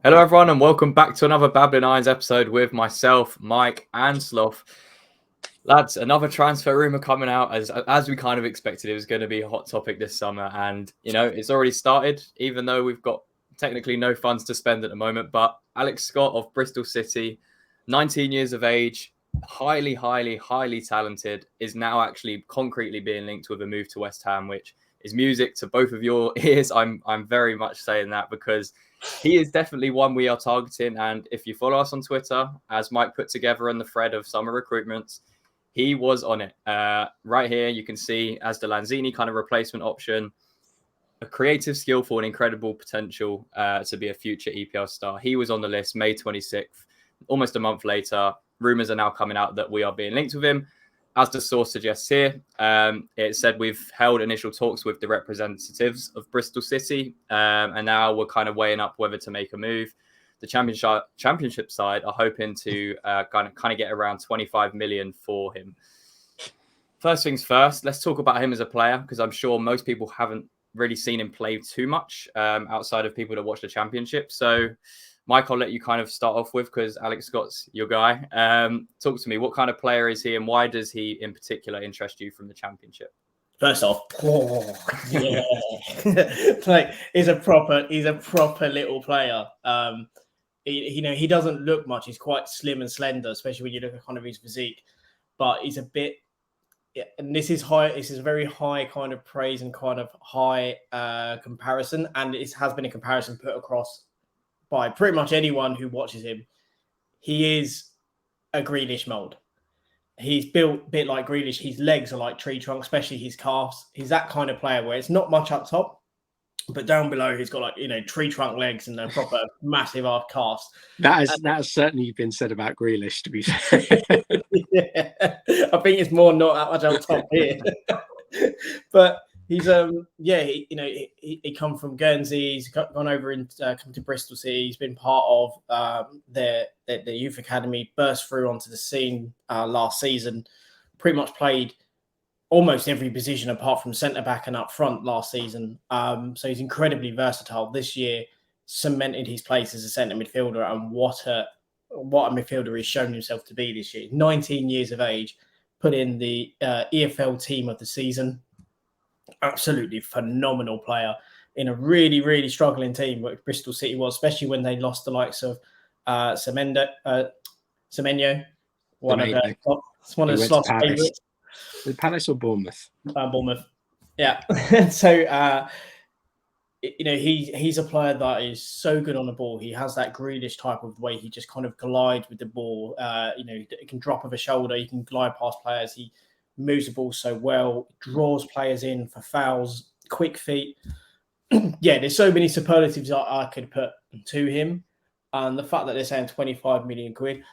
Hello, everyone, and welcome back to another Babbling Irons episode with myself, Mike, and Sloth. Lads, another transfer rumor coming out as we kind of expected. It was going to be a hot topic this summer, and it's already started. Even though we've got technically no funds to spend at the moment, but Alex Scott of Bristol City, 19 years of age, highly talented, is now actually concretely being linked with a move to West Ham, which is music to both of your ears. I'm very much saying that because he is definitely one we are targeting. And if you follow us on Twitter, as Mike put together in the thread of summer recruitments, he was on it. Right here, you can see as the Lanzini kind of replacement option, a creative, skillful, and incredible potential to be a future EPL star. He was on the list May 26th. Almost a month later, rumors are now coming out that we are being linked with him. As the source suggests here, it said we've held initial talks with the representatives of Bristol City, and now we're kind of weighing up whether to make a move. The championship side are hoping to kind of get around 25 million for him. First things first, let's talk about him as a player, because I'm sure most people haven't really seen him play too much outside of people that watch the championship. So, Mike, I'll let you kind of start off with, because Alex Scott's your guy. Talk to me. What kind of player is he, and why does he in particular interest you from the championship? First off, yeah, like he's a proper little player. He doesn't look much. He's quite slim and slender, especially when you look at kind of his physique. But he's a bit, and this is high. This is very high kind of praise and kind of high comparison, and it has been a comparison put across by pretty much anyone who watches him. He is a Grealish mold. He's built a bit like Grealish. His legs are like tree trunks, especially his calves. He's that kind of player where it's not much up top, but down below he's got tree trunk legs and a proper massive arch calves. That has certainly been said about Grealish, to be fair. Yeah, I think it's more not that much up top here, but he's he come from Guernsey. He's gone over and come to Bristol City. He's been part of their youth academy. Burst through onto the scene last season. Pretty much played almost every position apart from centre back and up front last season. So he's incredibly versatile. This year, cemented his place as a centre midfielder, and what a midfielder he's shown himself to be this year. 19 years of age, put in the EFL team of the season. Absolutely phenomenal player in a really struggling team, what Bristol City was, especially when they lost the likes of Semenyo, one of the Sloth's favourites. The Palace or Bournemouth? Bournemouth. Yeah. So he's a player that is so good on the ball. He has that Grealish type of way. He just kind of glides with the ball. He can drop of a shoulder. He can glide past players. He moves the ball so well, draws players in for fouls, quick feet. Yeah, there's so many superlatives I could put to him. And the fact that they're saying 25 million quid,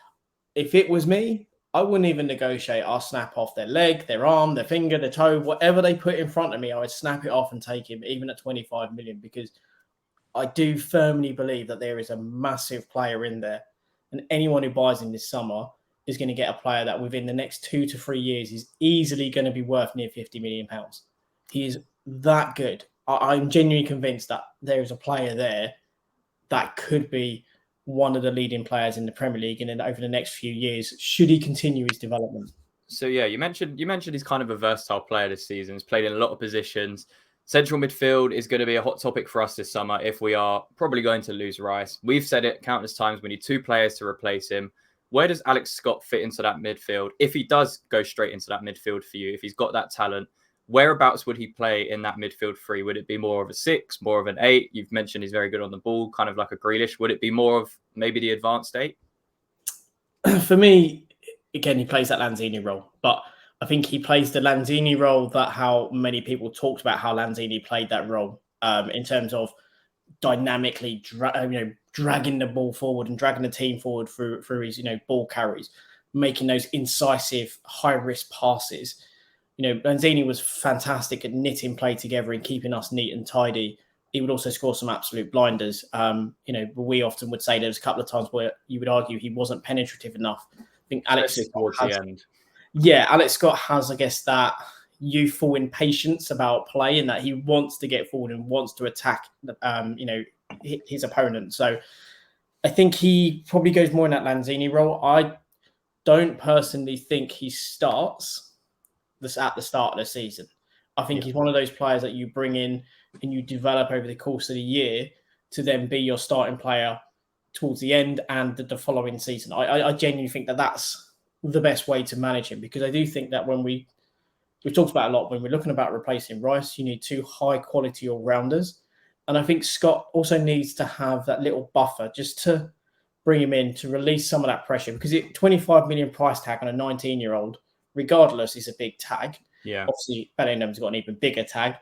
if it was me, I wouldn't even negotiate. I'll snap off their leg, their arm, their finger, their toe, whatever they put in front of me, I would snap it off and take him, even at 25 million, because I do firmly believe that there is a massive player in there. And anyone who buys him this summer is going to get a player that within the next 2 to 3 years is easily going to be worth near £50 million. He is that good. I'm genuinely convinced that there is a player there that could be one of the leading players in the Premier League and over the next few years, should he continue his development. So yeah, you mentioned he's kind of a versatile player this season. He's played in a lot of positions. Central midfield is going to be a hot topic for us this summer if we are probably going to lose Rice. We've said it countless times, we need 2 players to replace him. Where does Alex Scott fit into that midfield? If he does go straight into that midfield for you, if he's got that talent, whereabouts would he play in that midfield 3? Would it be more of a 6, more of an 8? You've mentioned he's very good on the ball, kind of like a Grealish. Would it be more of maybe the advanced 8? For me, again, he plays that Lanzini role, but I think he plays the Lanzini role that how many people talked about how Lanzini played that role in terms of dynamically dragging the ball forward and dragging the team forward through his ball carries, making those incisive high risk passes. Lanzini was fantastic at knitting play together and keeping us neat and tidy. He would also score some absolute blinders. We often would say there's a couple of times where you would argue he wasn't penetrative enough. I think Alex Scott has, I guess, that youthful impatience about play, and that he wants to get forward and wants to attack, his opponent. So I think he probably goes more in that Lanzini role. I don't personally think he starts this at the start of the season. I think he's one of those players that you bring in and you develop over the course of the year to then be your starting player towards the end and the following season. I genuinely think that that's the best way to manage him, because I do think that when we've talked about a lot, when we're looking about replacing Rice, you need two high quality all-rounders. And I think Scott also needs to have that little buffer just to bring him in to release some of that pressure, because 25 million price tag on a 19-year-old, regardless, is a big tag. Yeah. Obviously, Bellingham's got an even bigger tag,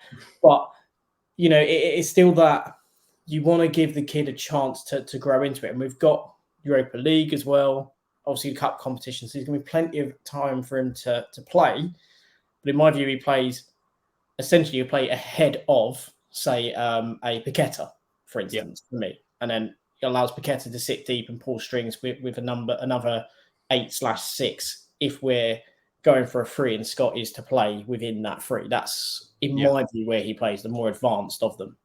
but it's still that you want to give the kid a chance to grow into it. And we've got Europa League as well, obviously the cup competition, so there's going to be plenty of time for him to play. But in my view, he plays ahead of, say, a Paqueta, for instance, for me, and then it allows Paqueta to sit deep and pull strings with another 8/6 if we're going for a 3 and Scott is to play within that 3. That's, in my view, where he plays, the more advanced of them.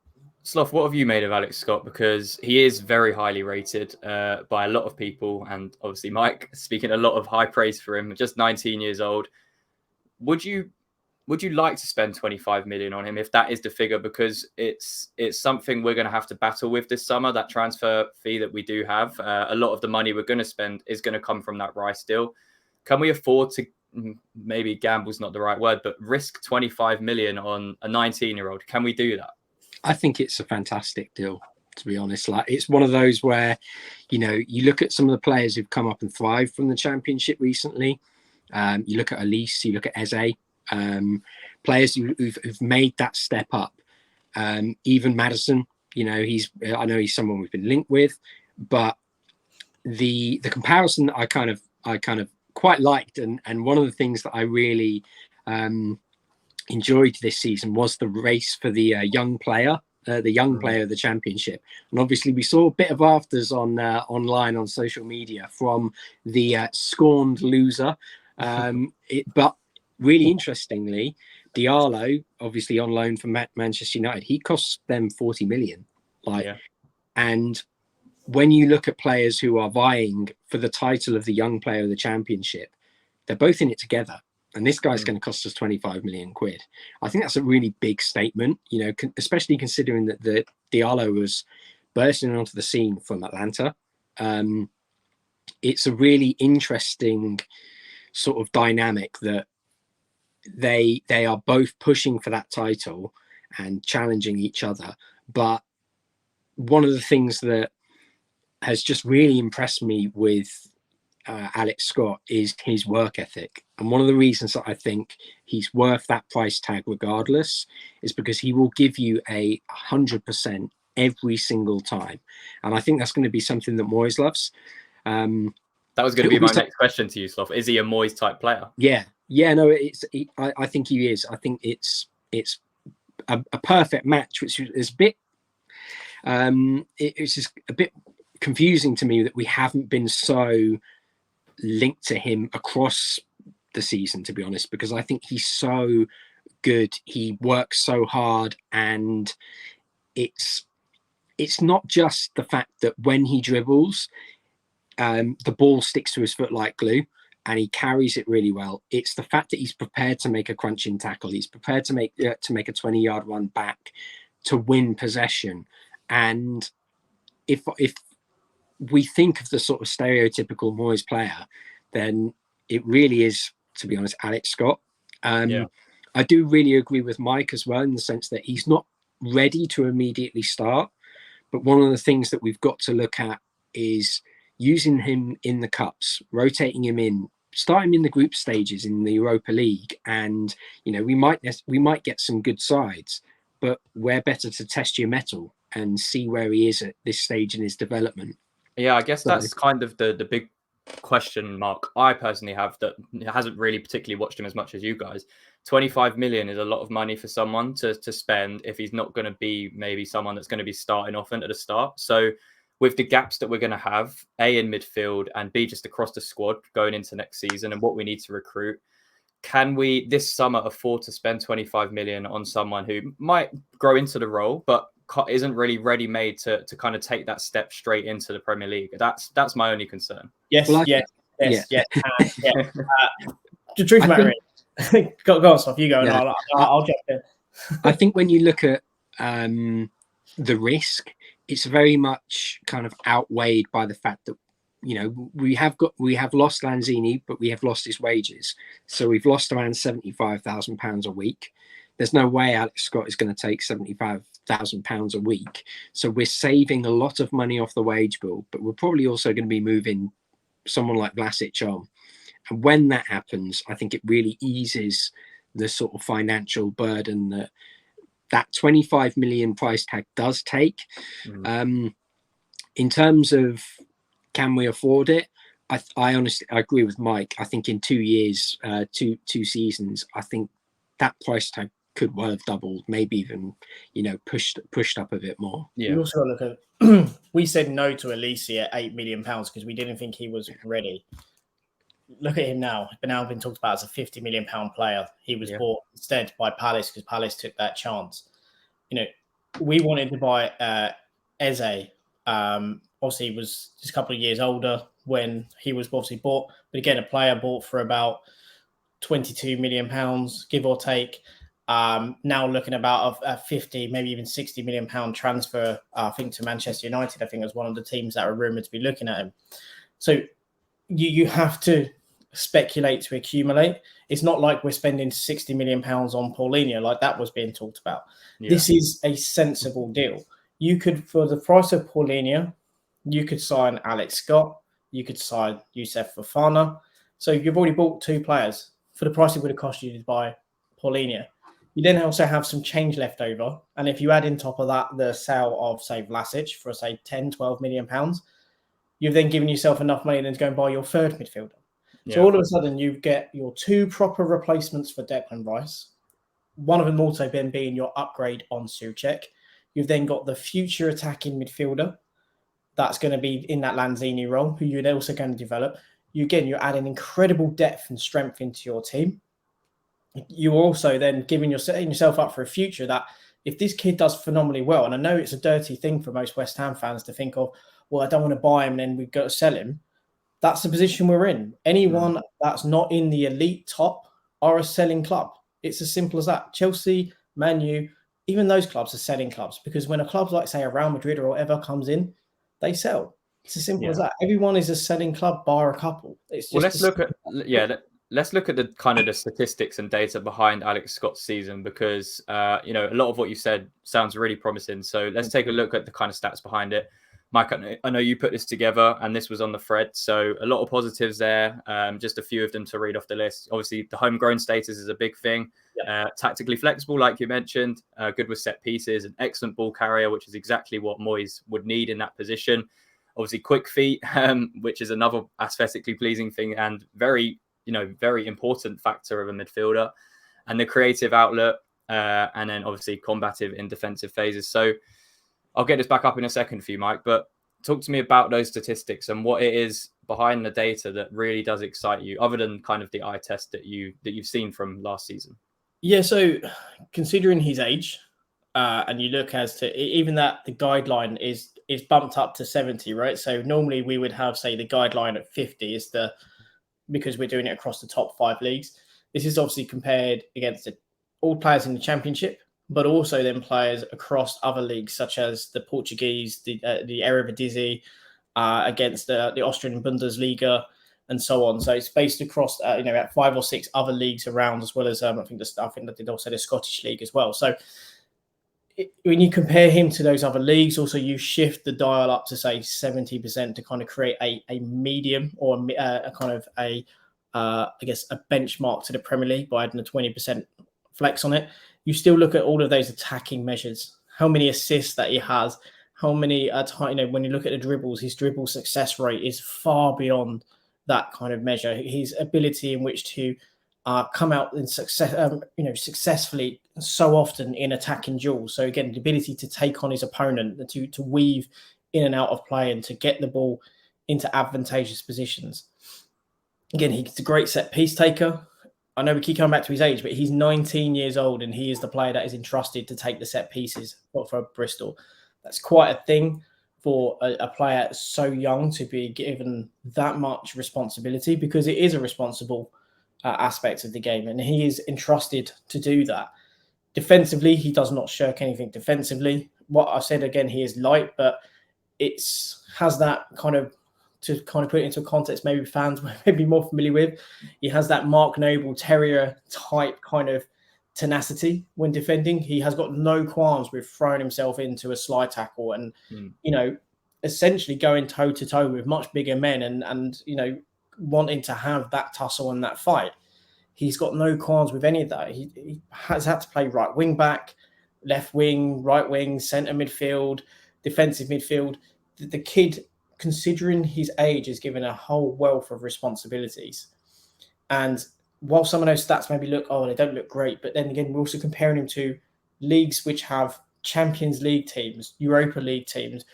Sloth, what have you made of Alex Scott? Because he is very highly rated by a lot of people. And obviously, Mike speaking a lot of high praise for him, just 19 years old. Would you like to spend 25 million on him if that is the figure? Because it's something we're going to have to battle with this summer, that transfer fee that we do have. A lot of the money we're going to spend is going to come from that Rice deal. Can we afford to, maybe gamble's not the right word, but risk 25 million on a 19-year-old? Can we do that? I think it's a fantastic deal, to be honest. Like, it's one of those where, you look at some of the players who've come up and thrived from the Championship recently. You look at Elise, you look at Eze, players who've made that step up. Even Maddison, I know he's someone we've been linked with, but the comparison that I kind of quite liked, and one of the things that I really enjoyed this season was the race for the young player of the Championship. And obviously we saw a bit of afters online on social media from the scorned loser. But really interestingly, Diallo, obviously on loan from Manchester United, he costs them 40 million. And when you look at players who are vying for the title of the young player of the Championship, they're both in it together. And this guy's going to cost us 25 million quid. I think that's a really big statement, especially considering that the Diallo was bursting onto the scene from Atlanta. It's a really interesting sort of dynamic that they are both pushing for that title and challenging each other. But one of the things that has just really impressed me with Alex Scott is his work ethic. And one of the reasons that I think he's worth that price tag regardless is because he will give you 100% every single time. And I think that's going to be something that Moyes loves. That was going to be my next question to you, Sloth. Is he a Moyes type player? Yeah. No, I think he is. I think it's a perfect match, which is a bit, it's just a bit confusing to me that we haven't been so linked to him across the season, to be honest, because I think he's so good. He works so hard, and it's not just the fact that when he dribbles, the ball sticks to his foot like glue and he carries it really well. It's the fact that he's prepared to make a crunching tackle. He's prepared to make a 20-yard run back to win possession. And if we think of the sort of stereotypical Moyes player, then it really is, to be honest, Alex Scott. I do really agree with Mike as well, in the sense that he's not ready to immediately start. But one of the things that we've got to look at is using him in the cups, rotating him in, start him in the group stages in the Europa League. And, we might get some good sides, but we're better to test your mettle and see where he is at this stage in his development. Yeah, I guess that's kind of the big question mark I personally have, that hasn't really particularly watched him as much as you guys. 25 million is a lot of money for someone to spend if he's not going to be maybe someone that's going to be starting often at the start. So with the gaps that we're going to have, A, in midfield, and B, just across the squad going into next season and what we need to recruit, can we this summer afford to spend 25 million on someone who might grow into the role, but isn't really ready made to kind of take that step straight into the Premier League. That's my only concern. Yes, Well, yes. The truth I matter is, go on, Sloth, you go, and Yeah. I'll jump in. I think when you look at the risk, it's very much kind of outweighed by the fact that we have lost Lanzini, but we have lost his wages. So we've lost around £75,000 a week. There's no way Alex Scott is going to take £75,000 a week. So we're saving a lot of money off the wage bill, but we're probably also going to be moving someone like Vlasic on. And when that happens, I think it really eases the sort of financial burden that 25 million price tag does take. In terms of, can we afford it? I honestly agree with Mike. I think in 2 years, two seasons, I think that price tag could well have doubled, maybe even pushed up a bit more. Yeah. You also look at we said no to Elise at £8 million because we didn't think he was ready. Look at him now. Now been talked about as a £50 million player. He was bought instead by Palace because Palace took that chance. We wanted to buy Eze. Obviously, he was just a couple of years older when he was obviously bought. But again, a player bought for about £22 million, give or take. Now looking about a 50, maybe even £60 million transfer, I think, to Manchester United. I think was one of the teams that are rumoured to be looking at him. So you have to speculate to accumulate. It's not like we're spending £60 million on Paulinho like that was being talked about. Yeah. This is a sensible deal. You could, for the price of Paulinho, you could sign Alex Scott, you could sign Youssef Fofana. So you've already bought two players for the price it would have cost you to buy Paulinho. You then also have some change left over. And if you add in top of that the sale of, say, Vlasic for, say, 10, 12 million pounds, you've then given yourself enough money then to go and buy your third midfielder. Yeah. So all of a sudden you get your two proper replacements for Declan Rice. One of them also then being your upgrade on Souček. You've then got the future attacking midfielder that's going to be in that Lanzini role, who you're also going to develop. You're adding incredible depth and strength into your team. You're also then setting yourself up for a future that if this kid does phenomenally well, and I know it's a dirty thing for most West Ham fans to think of, well, I don't want to buy him and then we've got to sell him. That's the position we're in. Anyone that's not in the elite top are a selling club. It's as simple as that. Chelsea, Man U, even those clubs are selling clubs because when a club like, say, a Real Madrid or whatever comes in, they sell. It's as simple as that. Everyone is a selling club, bar a couple. It's just let's look at the kind of the statistics and data behind Alex Scott's season because a lot of what you said sounds really promising. So let's take a look at the kind of stats behind it. Mike, I know you put this together and this was on the thread. So a lot of positives there. Just a few of them to read off the list. Obviously, the homegrown status is a big thing. Tactically flexible, like you mentioned. Good with set pieces. An excellent ball carrier, which is exactly what Moyes would need in that position. Obviously, quick feet, which is another aesthetically pleasing thing and very important factor of a midfielder. And the creative outlet. And then obviously combative in defensive phases. So I'll get this back up in a second for you, Mike, but talk to me about those statistics and what it is behind the data that really does excite you, other than kind of the eye test that you've seen from last season. Yeah, so considering his age, and you look as to even that the guideline is bumped up to 70, right? So normally we would have, say, the guideline at 50 because we're doing it across the top 5 leagues. This is obviously compared against all players in the Championship, but also then players across other leagues, such as the Portuguese, the Eredivisie, against the Austrian Bundesliga, and so on. So it's based across, at 5 or 6 other leagues around, as well as I think that did also the Scottish League as well. So when you compare him to those other leagues, also you shift the dial up to say 70% to kind of create a medium or a kind of a benchmark to the Premier League by adding a 20% flex on it. You still look at all of those attacking measures, how many assists that he has, how many, when you look at the dribbles, his dribble success rate is far beyond that kind of measure. His ability in which to come out in successfully so often in attacking duels. So again, the ability to take on his opponent, to weave in and out of play and to get the ball into advantageous positions. Again, he's a great set piece taker. I know we keep coming back to his age, but he's 19 years old and he is the player that is entrusted to take the set pieces for Bristol. That's quite a thing for a player so young to be given that much responsibility, because it is a responsible aspect of the game, and he is entrusted to do that. Defensively, he does not shirk anything defensively. What I said again, he is light, but has that kind of, to kind of put it into a context maybe fans may be more familiar with, he has that Mark Noble Terrier type kind of tenacity when defending. He has got no qualms with throwing himself into a slide tackle and, essentially going toe to toe with much bigger men and, wanting to have that tussle and that fight. He's got no qualms with any of that. He has had to play right wing back, left wing, right wing, centre midfield, defensive midfield. The kid, considering his age, is given a whole wealth of responsibilities. And while some of those stats maybe they don't look great, but then again, we're also comparing him to leagues which have Champions League teams, Europa League teams,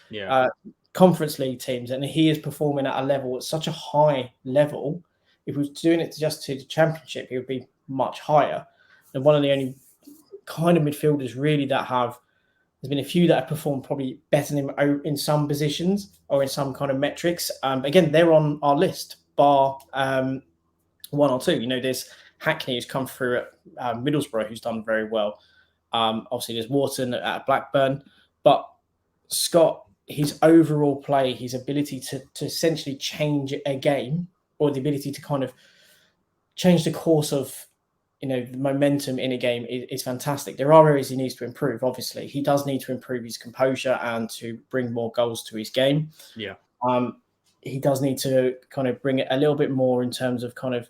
Conference League teams, and he is performing at a level, at such a high level. If he was doing it just to the Championship, he would be much higher. And one of the only kind of midfielders really there's been a few that have performed probably better than him in some positions or in some kind of metrics. Again, they're on our list, bar one or two. There's Hackney, who's come through at Middlesbrough, who's done very well. Obviously, there's Wharton at Blackburn. But Scott, his overall play, his ability to essentially change a game, or the ability to kind of change the course of the momentum in a game is fantastic. There are areas he needs to improve. Obviously, he does need to improve his composure and to bring more goals to his game. Yeah. He does need to kind of bring it a little bit more in terms of kind of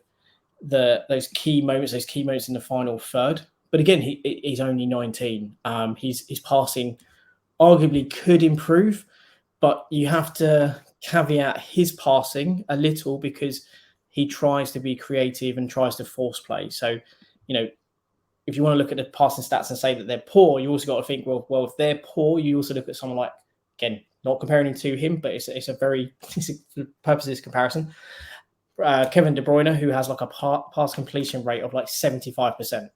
those key moments in the final third. But again, he's only 19. His passing arguably could improve, but you have to caveat his passing a little, because he tries to be creative and tries to force play. So, if you want to look at the passing stats and say that they're poor, you also got to think, well, if they're poor, you also look at someone like, again, not comparing him to him, but it's a very, for the purpose of this comparison, Kevin De Bruyne, who has like a pass completion rate of like 75%.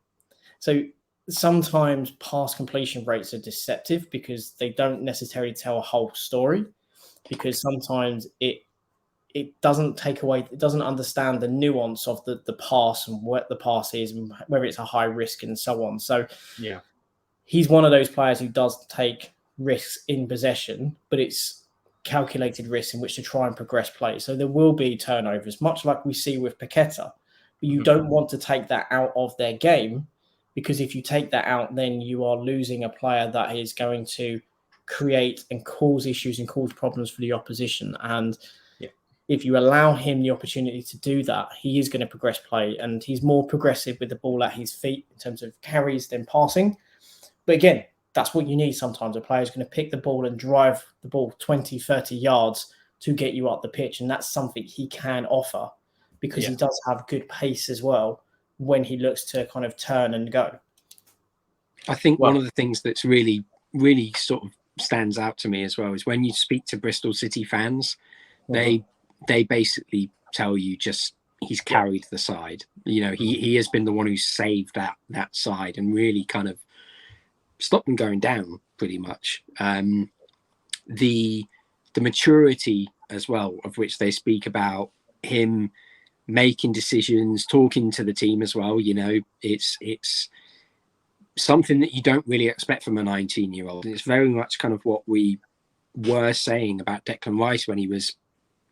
So sometimes pass completion rates are deceptive because they don't necessarily tell a whole story, because sometimes it doesn't take away, it doesn't understand the nuance of the pass and what the pass is and whether it's a high risk and so on. So yeah, he's one of those players who does take risks in possession, but it's calculated risks in which to try and progress play. So there will be turnovers, much like we see with Paqueta. But you don't want to take that out of their game, because if you take that out, then you are losing a player that is going to create and cause issues and cause problems for the opposition. And if you allow him the opportunity to do that, he is going to progress play, and he's more progressive with the ball at his feet in terms of carries than passing. But again, that's what you need sometimes. A player is going to pick the ball and drive the ball 20, 30 yards to get you up the pitch. And that's something he can offer, because he does have good pace as well when he looks to kind of turn and go. I think one of the things that's really, really sort of stands out to me as well is when you speak to Bristol City fans, they basically tell you just he's carried the side. He has been the one who's saved that side and really kind of stopped them going down pretty much. The maturity as well, of which they speak about, him making decisions, talking to the team as well. It's something that you don't really expect from a 19-year-old. It's very much kind of what we were saying about Declan Rice when he was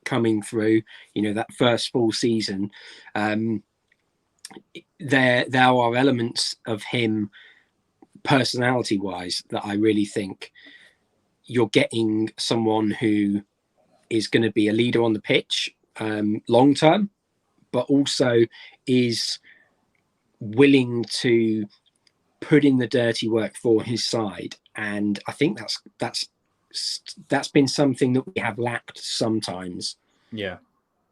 coming through, that first full season. There are elements of him personality wise that I really think you're getting someone who is going to be a leader on the pitch long term, but also is willing to put in the dirty work for his side. And I think that's been something that we have lacked sometimes. Yeah,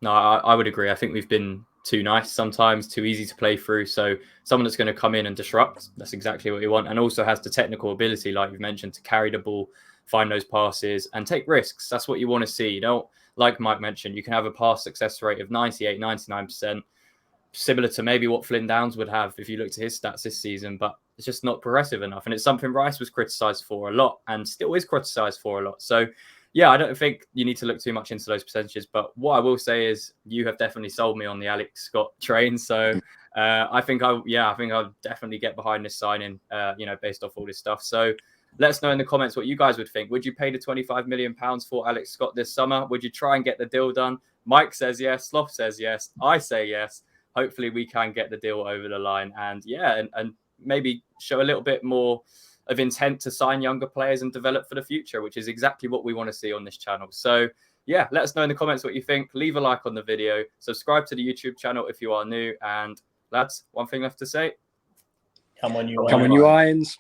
no, I would agree. I think we've been too nice sometimes, too easy to play through. So someone that's going to come in and disrupt, that's exactly what you want, and also has the technical ability, like you've mentioned, to carry the ball, find those passes and take risks. That's what you want to see. Like Mike mentioned, you can have a pass success rate of 98, 99%, similar to maybe what Flynn Downs would have if you looked at his stats this season, but it's just not progressive enough. And it's something Rice was criticised for a lot and still is criticised for a lot. So, yeah, I don't think you need to look too much into those percentages. But what I will say is you have definitely sold me on the Alex Scott train. So I think I'll definitely get behind this signing, based off all this stuff. So let us know in the comments what you guys would think. Would you pay the £25 million for Alex Scott this summer? Would you try and get the deal done? Mike says yes. Sloth says yes. I say yes. Hopefully we can get the deal over the line and maybe show a little bit more of intent to sign younger players and develop for the future, which is exactly what we want to see on this channel. So yeah, let us know in the comments what you think. Leave a like on the video. Subscribe to the YouTube channel if you are new. And lads, one thing left to say. Come on, you Irons.